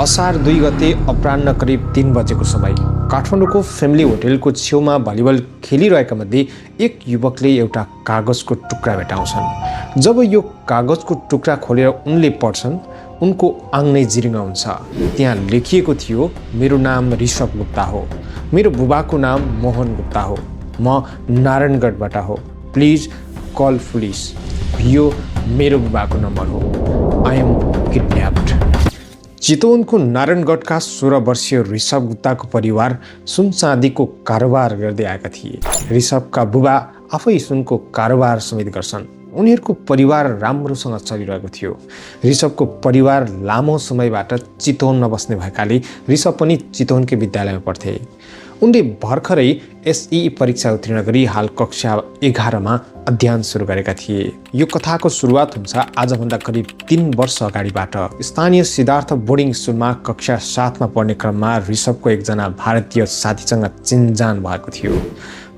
असार 2 गते अपराह्न करिब 3 बजेको समय काठमाडौँको फ्यामिली होटेलको छेउमा भलिबल खेलिरहेका मध्ये एक युवकले एउटा कागजको टुक्रा भेटाउँछन्। जब यो कागजको टुक्रा खोलेर उनले पढ्छन्, उनको आङ नै जिरिङ हुन्छ। त्यहाँ लेखिएको थियो, मेरो नाम ऋषभ गुप्ता हो, मेरो बुबाको नाम मोहन गुप्ता हो, म नारायणगढबाट हो, प्लिज कल पुलिस। यो मेरो बुबाको नम्बर हो, आई एम किडन्याप्ड। चितवनको नारायणगढका 16 वर्षीय ऋषभ गुप्ताको परिवार सुन चाँदीको कारोबार गर्दै आएका थिए। ऋषभका बुबा आफै सुनको कारोबार समेत गर्छन्। उनीहरूको परिवार राम्रोसँग चलिरहेको थियो। ऋषभको परिवार लामो समयबाट चितवनमा बस्ने भएकाले ऋषभ पनि चितवनकै विद्यालयमा पढ्थे। उनले भर्खरै एसई परीक्षा उत्तीर्ण गरी हाल कक्षा 11मा अध्ययन सुरु गरेका थिए। यो कथाको सुरुवात हुन्छ आजभन्दा करिब 3 वर्ष अगाडिबाट। स्थानीय सिद्धार्थ बोर्डिङ स्कुलमा कक्षा 7मा पढ्ने क्रममा ऋषभको एकजना भारतीय साथीसँग चिनजान भएको थियो।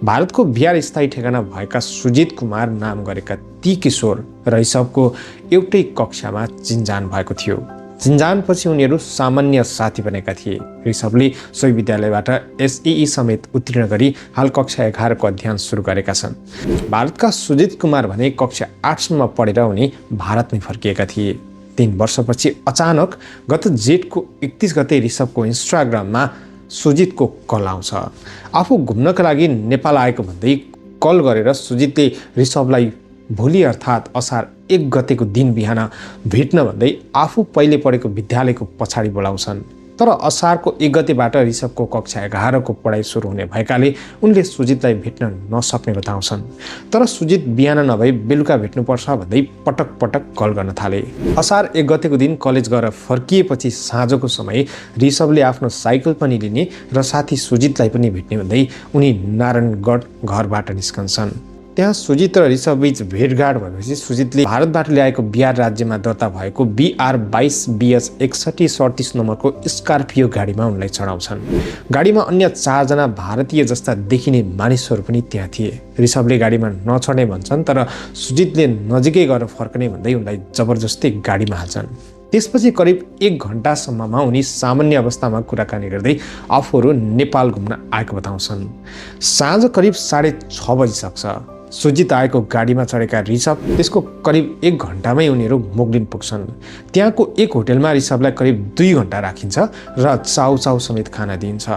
भारतको बिहार स्थायी ठेगाना भएका सुजित कुमार नाम गरेका ती किशोर ऋषभको एउटै कक्षामा चिनजान भएको थियो। चिनजानपछि उनीहरू सामान्य साथी बनेका थिए। ऋषभले सोही विद्यालयबाट एसई समेत उत्तीर्ण गरी हाल कक्षा 11को अध्ययन सुरु गरेका छन्। भारतका सुजित कुमार भने कक्षा 8सम्म पढेर उनी भारतमै फर्किएका थिए। 3 वर्षपछि अचानक गत जेठको 31 गते ऋषभको इन्स्टाग्राममा सुजितको कल आउँछ। आफू घुम्नका लागि नेपाल आएको भन्दै कल गरेर सुजितले ऋषभलाई भोलि अर्थात् असार 1 गतेको दिन बिहान भेट्न भन्दै आफू पहिले पढेको विद्यालयको पछाडि बोलाउँछन्। तर असारको 1 गतेबाट ऋषभको कक्षा 11को पढाइ सुरु हुने भएकाले उनले सुजितलाई भेट्न नसक्ने बताउँछन्। तर सुजित बिहान नभई बेलुका भेट्नुपर्छ भन्दै पटक पटक कल गर्न थाले। असार 1 गतेको दिन कलेज गएर फर्किएपछि साँझको समय ऋषभले आफ्नो साइकल पनि लिने र साथी सुजितलाई पनि भेट्ने भन्दै उनी नारायणगढ घरबाट निस्कन्छन्। त्यहाँ सुजित र ऋषभ बीच भेटघाट भएपछि सुजितले भारतबाट ल्याएको बिहार राज्यमा दर्ता भएको BR 22 BS 6137 नम्बरको स्कर्पियो गाडीमा उनलाई चढाउँछन्। गाडीमा अन्य 4 जना भारतीय जस्ता देखिने मानिसहरू पनि त्यहाँ थिए। ऋषभले गाडीमा नचढ्ने भन्छन्, तर सुजितले नजिकै गएर फर्कने भन्दै उनलाई जबरजस्ती गाडीमा हाल्छन्। त्यसपछि करिब 1 घण्टासम्ममा उनी सामान्य अवस्थामा कुराकानी गर्दै आफूहरू नेपाल घुम्न आएको बताउँछन्। साँझ करिब 6:30 बजिसक्छ। सुजित आएको गाडीमा चढेका ऋषभ त्यसको करिब 1 घण्टामै उनीहरू मोगलिन पुग्छन्। त्यहाँको एक होटेलमा ऋषभलाई करिब 2 घण्टा राखिन्छ र चाउचाउ समेत खाना दिइन्छ।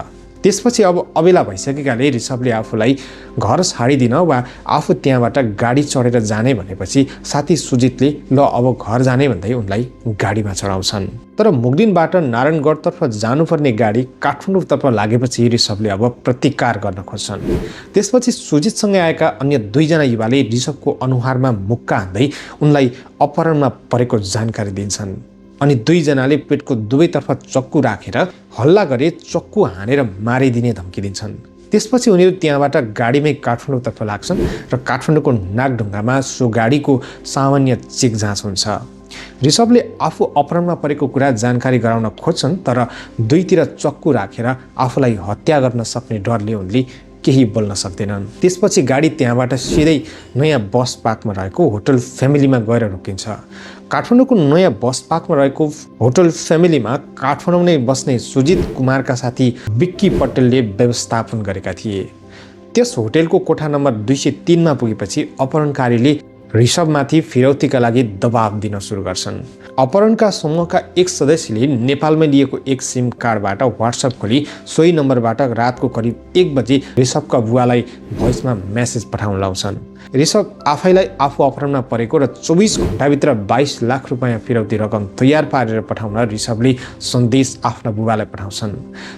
त्यसपछि अब अबेला भइसकेकाले ऋषभले आफूलाई घर छाडिदिन वा आफू त्यहाँबाट गाडी चढेर जाने भनेपछि साथी सुजितले ल अब घर जाने भन्दै उनलाई गाडीमा चढाउँछन्। तर मुगलिनबाट नारायणगढतर्फ जानुपर्ने गाडी काठमाडौँतर्फ लागेपछि ऋषभले अब प्रतिकार गर्न खोज्छन्। त्यसपछि सुजितसँगै आएका अन्य 2 जना युवाले ऋषभको अनुहारमा मुक्का हान्दै उनलाई अपहरणमा परेको जानकारी दिन्छन्। अनि 2 जनाले पेटको दुवैतर्फ चक्कु राखेर हल्ला गरे चक्कु हानेर मारिदिने धम्की दिन्छन्। त्यसपछि उनीहरू त्यहाँबाट गाडीमै काठमाडौँतर्फ लाग्छन् र काठमाडौँको नागढुङ्गामा सो गाडीको सामान्य चेक जाँच हुन्छ। ऋषभले आफू अपहरणमा परेको कुरा जानकारी गराउन खोज्छन्, तर दुईतिर चक्कु राखेर आफूलाई हत्या गर्न सक्ने डरले उनले केही बोल्न सक्दैनन्। त्यसपछि गाडी त्यहाँबाट सिधै नयाँ बस पार्कमा रहेको होटल फ्यामिलीमा गएर रोकिन्छ। काठमाडौँको नयाँ बस पार्कमा रहेको होटल फ्यामिलीमा काठमाडौँ नै बस्ने सुजित कुमारका साथी विक्की पटेलले व्यवस्थापन गरेका थिए। त्यस होटेलको कोठा नम्बर 203मा पुगेपछि अपहरणकारीले ऋषभमाथि फिरौतीका लागि दबाब दिन सुरु गर्छन्। अपहरणका समूहका एक सदस्यले नेपालमा लिएको एक सिम कार्डबाट व्हाट्सएप खोली सोही नम्बरबाट रातको करिब 1 बजे ऋषभका बुवालाई भोइसमा मेसेज पठाउन लाउँछन्। ऋषभ आफैलाई आफू अपहरणमा परेको र 24 घण्टाभित्र 22 लाख रुपियाँ फिरौती रकम तयार पारेर पठाउन ऋषभले सन्देश आफ्ना बुबालाई पठाउँछन्।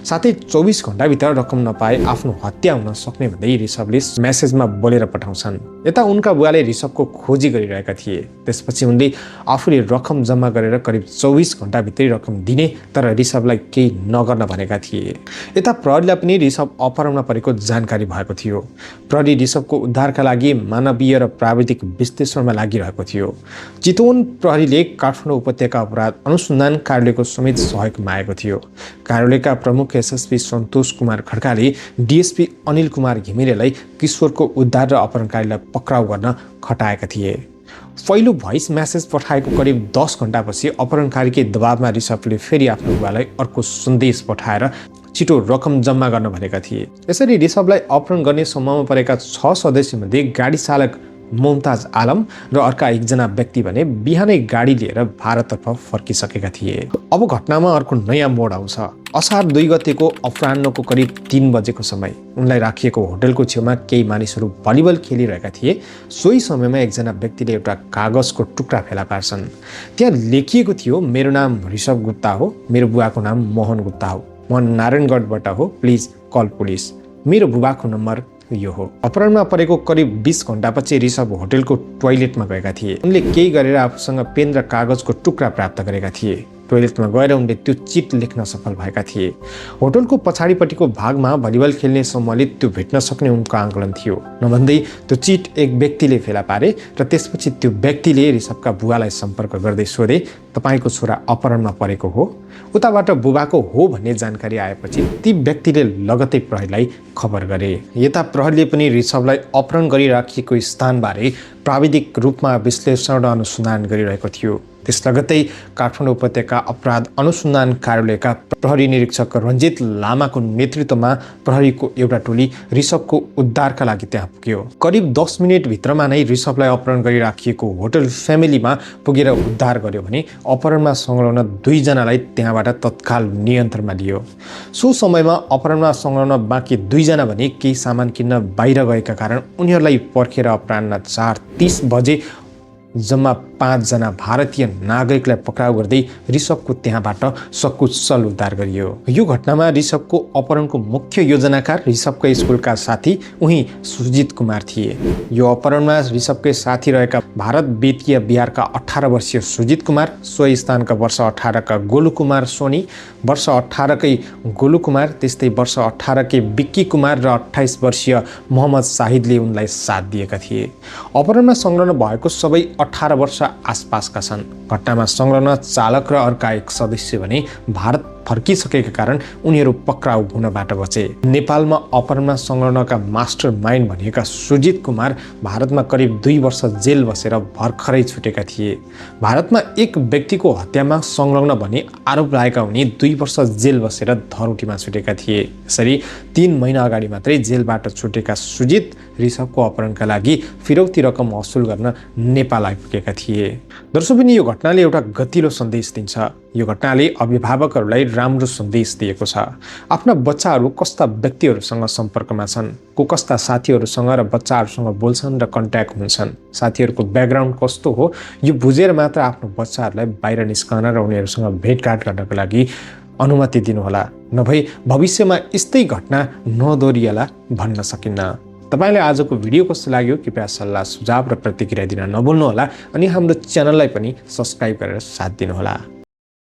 साथै 24 घण्टाभित्र रकम नपाए आफ्नो हत्या हुन सक्ने भन्दै ऋषभले मेसेजमा बोलेर पठाउँछन्। यता उनका बुवाले ऋषभको खोजी गरिरहेका थिए। त्यसपछि उनले आफूले रकम जम्मा गरेर करिब 24 घण्टाभित्रै रकम दिने तर ऋषभलाई केही नगर्न भनेका थिए। यता प्रहरीलाई पनि ऋषभ अपहरणमा परेको जानकारी भएको थियो। प्रहरी ऋषभको उद्धारका लागि मानवीय र प्राविधिक विश्लेषणमा लागिरहेको थियो। चितवन प्रहरीले काठमाडौँ उपत्यका अपराध अनुसन्धान कार्यालयको समेत सहयोग मागेको थियो। कार्यालयका प्रमुख एसएसपी सन्तोष कुमार खड्काले डीएसपी अनिल कुमार घिमिरेलाई किशोरको उद्धार र अपहरणकारीलाई पक्राउ गर्न खटाएका थिए। पहिलो भोइस मेसेज पठाएको करिब 10 घण्टापछि अपहरणकारीकै दबावमा ऋषभले फेरि आफ्नो बुवालाई अर्को सन्देश पठाएर छिटो रकम जम्मा गर्न भनेका थिए। यसरी ऋषभलाई अपहरण गर्ने समूहमा परेका 6 सदस्यमध्ये गाडी चालक मुमताज आलम र अर्का एकजना व्यक्ति भने बिहानै गाडी लिएर भारततर्फ फर्किसकेका थिए। अब घटनामा अर्को नयाँ मोड आउँछ। असार 2 गतेको अपराह्नको करिब 3 बजेको समय उनलाई राखिएको होटलको छेउमा केही मानिसहरू भलिबल खेलिरहेका थिए। सोही समयमा एकजना व्यक्तिले एउटा कागजको टुक्रा फेला पार्छन्। त्यहाँ लेखिएको थियो, मेरो नाम ऋषभ गुप्ता हो, मेरो बुवाको नाम मोहन गुप्ता हो, म नारायणगढबाट हो, प्लिज कल पुलिस, मेरो बुबाको नम्बर यो हो। अपराह्नमा परेको करिब 20 घण्टापछि ऋषभ होटलको टोयलेटमा गएका थिए। उनले केही गरेर आफूसँग पेन र कागजको टुक्रा प्राप्त गरेका थिए। टोयलेटमा गएर उनले त्यो चिट लेख्न सफल भएका थिए। होटलको पछाडिपट्टिको भागमा भलिबल खेल्ने समूहले त्यो भेट्न सक्ने उनको आङ्कलन थियो। नभन्दै त्यो चिट एक व्यक्तिले फेला पारे र त्यसपछि त्यो व्यक्तिले ऋषभका बुवालाई सम्पर्क गर्दै सोधे, तपाईँको छोरा अपहरणमा परेको हो? उताबाट बुबाको हो भन्ने जानकारी आएपछि ती व्यक्तिले लगत्तै प्रहरीलाई खबर गरे। यता प्रहरीले पनि ऋषभलाई अपहरण गरिराखिएको स्थानबारे प्राविधिक रूपमा विश्लेषण र अनुसन्धान गरिरहेको थियो। त्यस लगत्तै काठमाडौँ उपत्यका अपराध अनुसन्धान कार्यालयका प्रहरी निरीक्षक रञ्जित लामाको नेतृत्वमा प्रहरीको एउटा टोली ऋषभको उद्धारका लागि त्यहाँ पुग्यो। करिब 10 मिनेटभित्रमा नै ऋषभलाई अपहरण गरिराखिएको होटल फ्यामिलीमा पुगेर उद्धार गर्यो भने अपहरणमा संलग्न 2 जनालाई त्यहाँबाट तत्काल नियन्त्रणमा लियो। सो समयमा अपहरणमा संलग्न बाँकी 2 जना भने केही सामान किन्न बाहिर गएका कारण उनीहरूलाई पर्खेर अपराह्न 4:30 बजे जम्मा 5 जना भारतीय नागरिकलाई पक्राउ गर्दै ऋषभको त्यहाँबाट सकुशल उद्धार गरियो। यो घटनामा ऋषभको अपहरणको मुख्य योजनाकार ऋषभकै स्कुलका साथी उही सुजित कुमार थिए। यो अपहरणमा ऋषभकै साथी रहेका भारत बेतिया बिहारका 18 वर्षीय सुजित कुमार, सोही स्थानका वर्ष 18 का गोलु कुमार सोनी, वर्ष 18 कै गोलु कुमार, त्यस्तै वर्ष 18 कै बिक्की कुमार र 28 वर्षीय मोहम्मद शाहिदले उनलाई साथ दिएका थिए। अपहरणमा संलग्न भएको सबै 18 वर्ष आसपासका छन्। घटनामा संलग्न चालक र अर्का एक सदस्य भने भारत फर्किसकेका कारण उनीहरू पक्राउ हुनबाट बचे। नेपालमा अपहरणमा संलग्नका मास्टर माइन्ड भनिएका सुजित कुमार भारतमा करिब 2 वर्ष जेल बसेर भर्खरै छुटेका थिए। भारतमा एक व्यक्तिको हत्यामा संलग्न भनी आरोप लागेका उनी 2 वर्ष जेल बसेर धरौटीमा छुटेका थिए। यसरी 3 महिना अगाडि मात्रै जेलबाट छुटेका सुजित ऋषभको अपहरणका लागि फिरौती रकम असुल गर्न नेपाल आइपुगेका थिए। दर्शकबिन, यो घटनाले एउटा गतिलो सन्देश दिन्छ। यो घटनाले अभिभावकहरूलाई राम्रो सन्देश दिएको छ। आफ्ना बच्चाहरू कस्ता व्यक्तिहरूसँग सम्पर्कमा छन्, को कस्ता साथीहरूसँग र बच्चाहरूसँग बोल्छन् र कन्ट्याक्ट हुन्छन्, साथीहरूको ब्याकग्राउन्ड कस्तो हो, यो बुझेर मात्र आफ्नो बच्चाहरूलाई बाहिर निस्कन र उनीहरूसँग भेटघाट गर्नको लागि अनुमति दिनुहोला। नभए भविष्यमा यस्तै घटना नदोहोरिएला भन्न सकिन्न। तपाईलाई आजको भिडियो कस्तो लाग्यो कृपया सल्लाह सुझाव र प्रतिक्रिया दिन नभुल्नुहोला अनि हाम्रो च्यानललाई पनि सब्स्क्राइब गरेर साथ दिनुहोला।